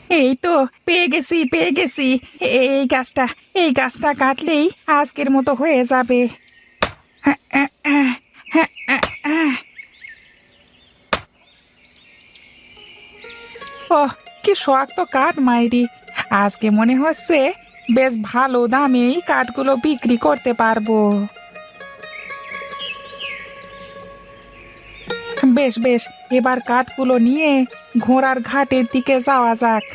এই তো পেয়ে গেছি। এই গাছটা এই গাছটা কাটলেই আজকের মতো হয়ে যাবে। ওহ, কি শক্ত কাঠ মাইরি। আজকে মনে হচ্ছে বেশ ভালো দামে এই কাঠগুলো বিক্রি করতে পারবো। বেশ বেশ, এবার কাঠগুলো নিয়ে ঘোড়ার ঘাটের দিকে যাওয়া যাক।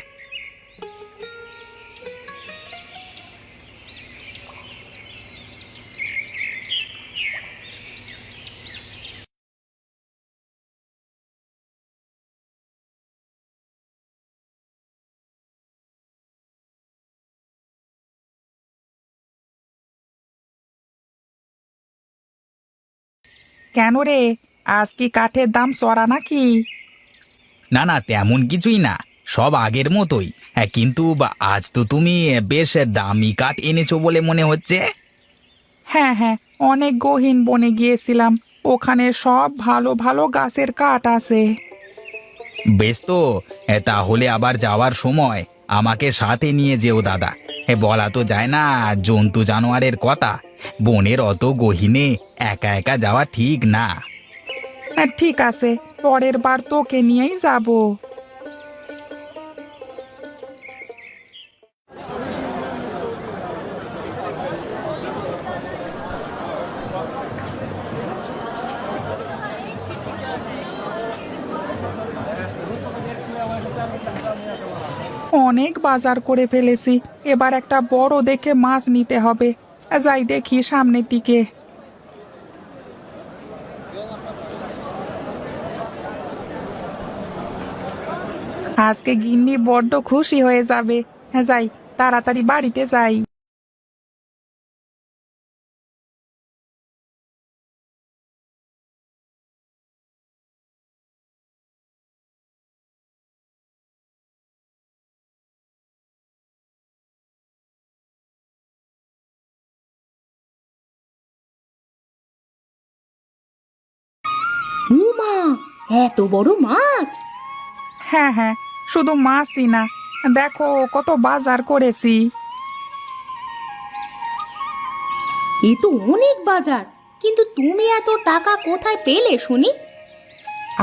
কেন রে, আজ কি কাঠের দাম চড়া নাকি? না না, তেমন কিছুই না, সব আগের মতোই। হ্যাঁ, কিন্তু আজ তো তুমি বেশ দামি কাঠ এনেছো বলে মনে হচ্ছে। হ্যাঁ হ্যাঁ, অনেক গহীন বনে গিয়েছিলাম। ওখানে সব ভালো ভালো গাছের কাঠ আছে। বেশ তো। তাহলে আবার যাওয়ার সময় আমাকে সাথে নিয়ে যেও দাদা। বলা তো যায় না, জন্তু জানোয়ারের কথা। বনের অত গহীনে একা একা যাওয়া ঠিক না। হ্যাঁ, ঠিক আছে, পরের বার তোকে নিয়েই যাব। অনেক বাজার করে ফেলেছি, এবার একটা বড় দেখে মাছ নিতে হবে। যাই দেখি সামনের দিকে। আজকে গিন্নি বড্ড খুশি হয়ে যাবে। হ্যাঁ, যাই, তাড়াতাড়ি বাড়িতে যাই। উমা, এত বড় মাছ! হ্যাঁ হ্যাঁ, শুধু মাছই না, দেখো কত বাজার করেছি। এ তো অনেক বাজার, কিন্তু তুমি এত টাকা কোথায় পেলে শুনি?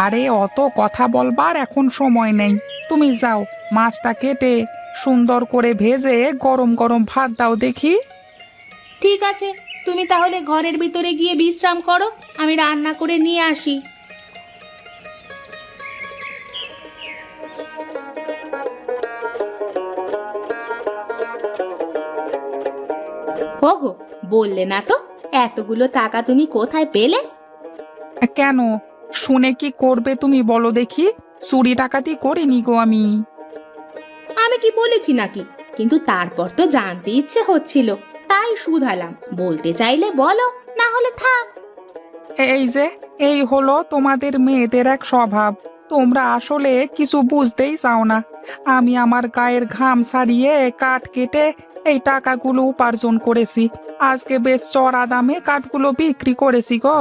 আরে অত কথা বলবার এখন সময় নেই। তুমি যাও, মাছটা কেটে সুন্দর করে ভেজে গরম গরম ভাত দাও দেখি। ঠিক আছে, তুমি তাহলে ঘরের ভিতরে গিয়ে বিশ্রাম করো, আমি রান্না করে নিয়ে আসি। ওগো, বললে না তো এতগুলো টাকা তুমি কোথায় পেলে? কেন, শুনে কি করবে তুমি বলো দেখি? চুরি ডাকাতি করিনি গো আমি। আমি কি বলেছি নাকি? কিন্তু তারপর তো জানতে ইচ্ছে হচ্ছিল, তাই শুধালাম। বলতে চাইলে বলো, না হলে থাক। এই যে, এই হলো তোমাদের মেয়েদের এক স্বভাব। তোমরা আসলে কিছু বুঝতেই চাও না। আমি আমার গায়ের ঘাম ছাড়িয়ে কাঠ কেটে এই টাকাগুলো উপার্জন করেছি। আজকে বেশ চড়া দামে কাঠগুলো বিক্রি করেছি গো।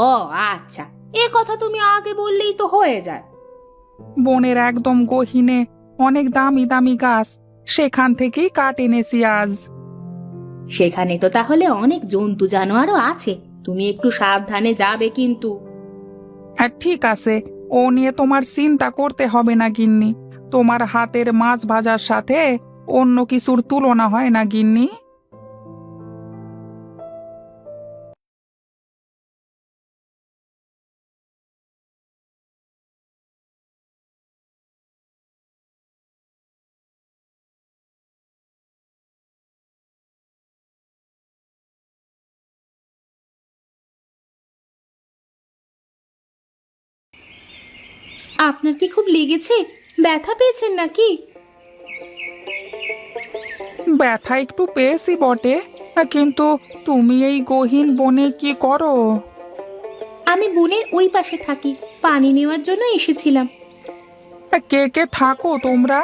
ও আচ্ছা, এ কথা তুমি আগে বললেই তো হয়ে যায়। বনের একদম গহীনে অনেক দামি দামি গাছ, সেখান থেকেই কাঠ এনেছি আজ। সেখানে তো তাহলে অনেক জন্তু জানোয়ারও আছে, তুমি একটু সাবধানে যাবে কিন্তু। হ্যাঁ ঠিক আছে, ও নিয়ে তোমার চিন্তা করতে হবে না গিন্নি। তোমার হাতের মাছ ভাজার সাথে অন্য কিছুর তুলনা হয় না গিন্নি। আপনার কি খুব লেগেছে? ব্যথা পেয়েছেন নাকি? ব্যথা একটু পেয়েছি বটে, কিন্তু তুমি এই গহীন বনে কি করো? আমি বনের ওই পাশে থাকি, পানি নেওয়ার জন্য এসেছিলাম। কে কে থাকো তোমরা?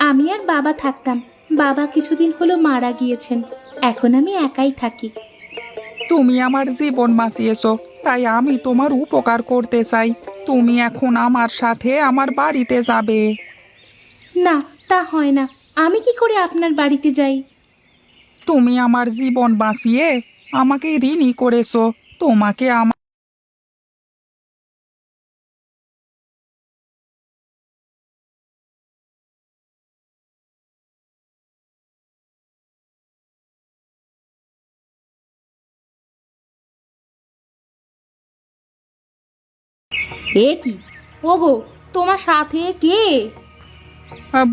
আমি আর বাবা থাকতাম, বাবা কিছুদিন হলো মারা গিয়েছেন, এখন আমি একাই থাকি। তুমি আমার জীবন বাঁচিয়েছো, তাই আমি তোমার উপকার করতে চাই। তুমি এখন আমার সাথে আমার বাড়িতে যাবে। না, তা হয় না। আমি কি করে আপনার বাড়িতে যাই? তুমি আমার জীবন বাঁচিয়ে আমাকে ঋণী করেছো। তোমাকে আমার এ কি? ওগো, তোমার সাথে কে?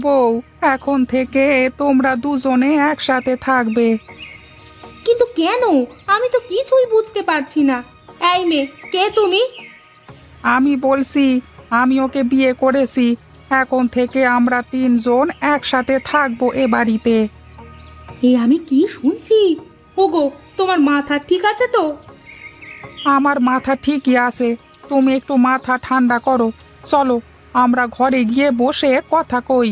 বউ, এখন থেকে তোমরা দুজনে একসাথে থাকবে। কিন্তু কেন? আমি তো কিছুই বুঝতে পারছি না। এই মেয়ে, কে তুমি? আমি বলছি, আমি ওকে বিয়ে করেছি। এখন থেকে আমরা তিনজন একসাথে থাকবো এ বাড়িতে। এ আমি কি শুনছি? ওগো, তোমার মাথা ঠিক আছে তো? আমার মাথা ঠিকই আছে। তুমি একটু মাথা ঠান্ডা করো। চলো, আমরা ঘরে গিয়ে বসে কথা কই।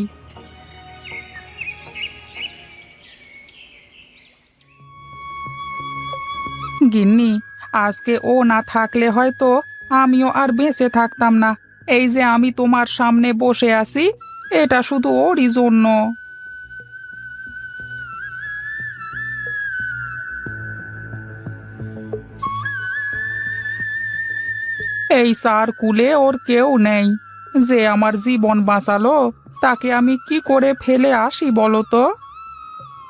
গিন্নি, আজকে ও না থাকলে হয়তো আমিও আর বেঁচে থাকতাম না। এই যে আমি তোমার সামনে বসে আছি, এটা শুধু ওরই জন্য। এই সার কুলে ওর কেউ নেই। যে আমার জীবন বাঁচালো, তাকে আমি কি করে ফেলে আসি বলো তো?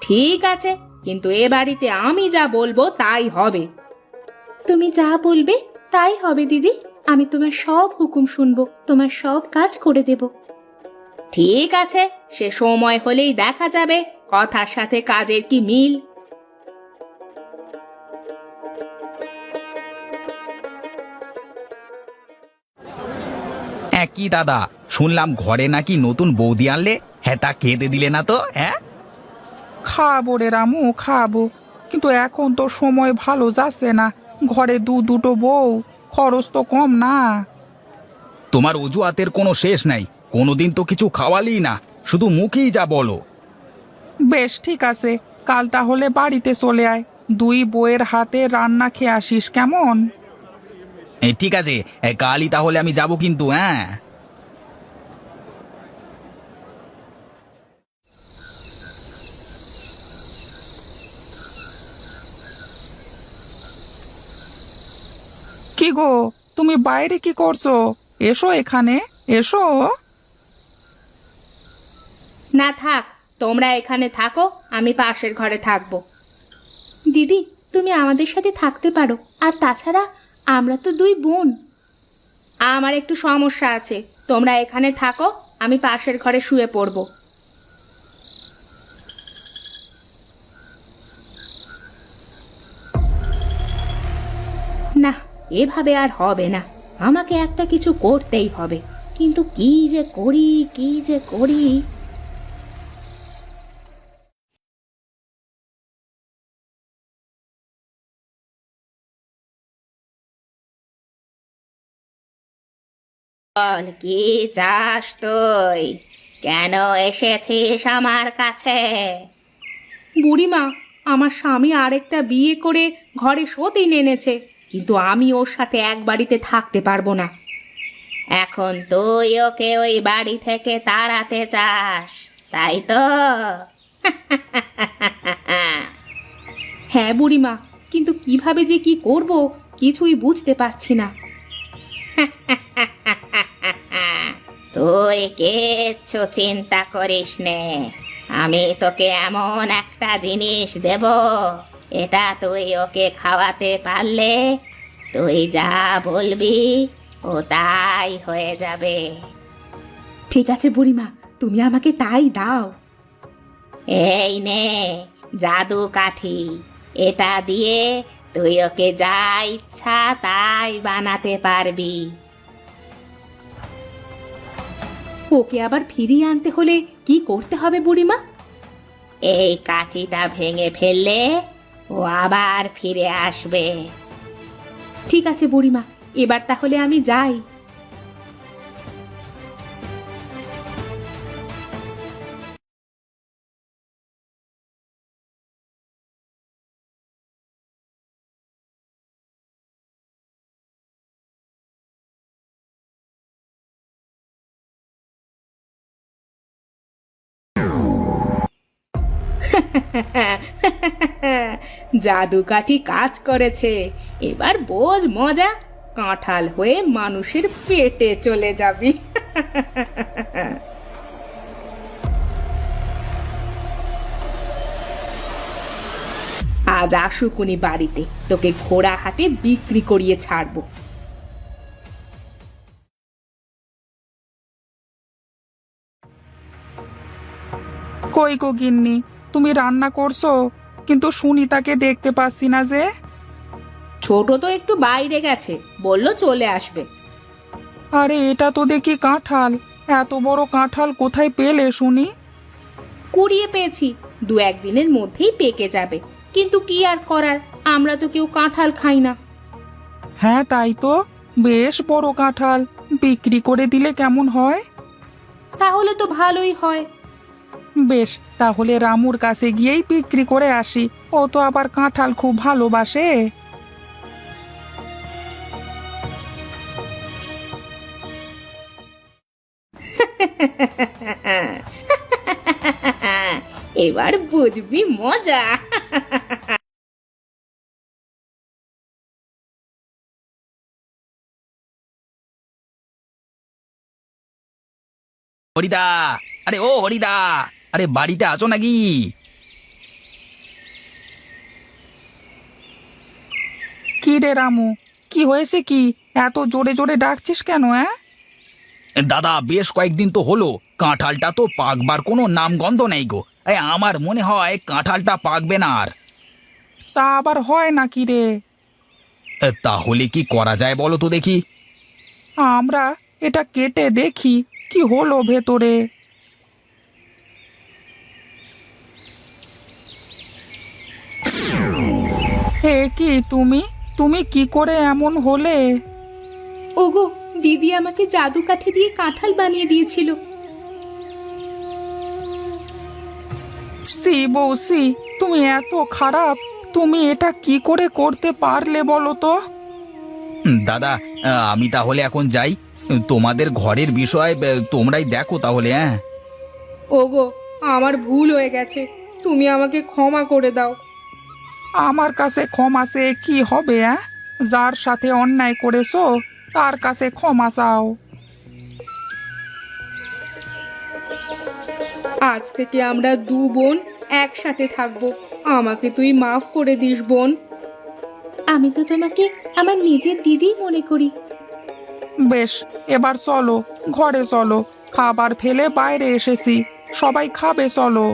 ঠিক আছে, কিন্তু এ বাড়িতে আমি যা বলবো তাই হবে। তুমি যা বলবে তাই হবে দিদি। আমি তোমার সব হুকুম শুনবো, তোমার সব কাজ করে দেব। ঠিক আছে, সে সময় হলেই দেখা যাবে কথার সাথে কাজের কি মিল। হ্যাঁ, কি দাদা, শুনলাম ঘরে নাকি নতুন বৌদি আনলে। হ্যাঁ, তা খেতে দিলে না তো? হ্যাঁ, খাবো রে রামু, খাবো। কিন্তু এখন তো সময় ভালো যাচ্ছে না। ঘরে দুটো বউ, খরচ তো কম না। তোমার অজুহাতের কোনো শেষ নাই। কোনোদিন তো কিছু খাওয়ালি না, শুধু মুখেই যা বলো। বেশ, ঠিক আছে, কাল তাহলে বাড়িতে চলে আয়। দুই বউয়ের হাতে রান্না খেয়ে আসিস কেমন? ঠিক আছে, কালই তাহলে আমি যাব কিন্তু। হ্যাঁ, কি গো, তুমি বাইরে কি করছো? এসো এখানে, এসো। না থাক, তোমরা এখানে থাকো, আমি পাশের ঘরে থাকবো। দিদি, তুমি আমাদের সাথে থাকতে পারো। আর তাছাড়া আমরা তো দুই বোন। আমার একটু সমস্যা আছে, তোমরা এখানে থাকো, আমি পাশের ঘরে শুয়ে পড়বো। না, এভাবে আর হবে না। আমাকে একটা কিছু করতেই হবে। কিন্তু কি যে করি, কি যে করি। বল, কি চাস তুই? কেন এসেছিস আমার কাছে? বুড়িমা, আমার স্বামী আরেকটা বিয়ে করে ঘরে সতীন এনেছে, কিন্তু আমি ওর সাথে এক বাড়িতে থাকতে পারবো না। এখন তুই ওকে ওই বাড়ি থেকে তাড়াতে চাস, তাই তো? হ্যাঁ বুড়িমা, কিন্তু কিভাবে যে কি করব কিছুই বুঝতে পারছি না। তুই কিচ্ছু চিন্তা করিস নে, আমি তোকে এমন একটা জিনিস দেব, এটা তুই ওকে খাওয়াতে পারলে তুই যা বলবি ও তাই হয়ে যাবে। ঠিক আছে বুড়িমা, তুমি আমাকে তাই দাও। এই নে, জাদু কাঠি। এটা দিয়ে তুই ওকে যা ইচ্ছা তাই বানাতে পারবি। ওকে আবার ফিরিয়ে আনতে হলে কি করতে হবে বুড়িমা? এই কাঠিটা ভেঙে ফেললে ও আবার ফিরে আসবে। ঠিক আছে বুড়িমা, এবার তাহলে আমি যাই। জাদু কাঠি কাজ করেছে। এবার বোঝ মজা, কাঁঠাল হয়ে মানুষের পেটে চলে যাবি। আজ আসুক উনি বাড়িতে, তোকে ঘোড়া হাটে বিক্রি করিয়ে ছাড়বো। কই গো গিন্নি, তুমি রান্না করছো, কিন্তু সুনিতাকে দেখতে পাচ্ছি না যে। ছোট তো একটু বাইরে গেছে, বললো চলে আসবে। আরে এটা তো দেখি কাঁঠাল, এত বড় কাঁঠাল কোথায় পেলে শুনি? কুড়িয়ে পেয়েছি, দু একদিনের মধ্যেই পেকে যাবে। কিন্তু কি আর করার, আমরা তো কেউ কাঁঠাল খাই না। হ্যাঁ তাই তো, বেশ বড় কাঁঠাল, বিক্রি করে দিলে কেমন হয়? তাহলে তো ভালোই হয়। বেশ, তাহলে রামুর কাছে গিয়েই বিক্রি করে আসি, ও তো আবার কাঁঠাল খুব ভালোবাসে। এবার বুঝবি মজা। হরিদা, আরে ও হরিদা, আরে বাড়িতে আছো নাকি? কি রে রামু, কি হয়েছে কি? এত জোরে জোরে ডাকছিস কেন? দাদা, বেশ কয়েকদিন তো হলো, কাঁঠালটা তো পাকবার কোনো নামগন্ধ নেই গো। আমার মনে হয় কাঁঠালটা পাকবে না আর। তা আবার হয় নাকি রে? তাহলে কি করা যায় বলো তো দেখি। আমরা এটা কেটে দেখি কি হলো ভেতরে। হে কি তুমি, তুমি কি করে এমন হলে? ওগো, দিদি আমাকে জাদু কাঠি দিয়ে কাঁঠাল বানিয়ে দিয়েছিল। সি বৌসি, তুমি এত খারাপ, তুমি এটা কি করে করতে পারলে বলো তো? দাদা, আমি তাহলে এখন যাই। তোমাদের ঘরের বিষয় তোমরাই দেখো তাহলে। হ্যাঁ, ওগো, আমার ভুল হয়ে গেছে, তুমি আমাকে ক্ষমা করে দাও। আমার কাছে ক্ষমা চেয়ে কি হবে? যার সাথে অন্যায় করেছো তার কাছে ক্ষমা চাও। আজ থেকে আমরা দু বোন একসাথে থাকবো, আমাকে তুই মাফ করে দিস বোন। আমি তো তোমাকে আমার নিজের দিদি মনে করি। বেশ, এবার চলো ঘরে চলো, খাবার ফেলে বাইরে এসেছি, সবাই খাবে চলো।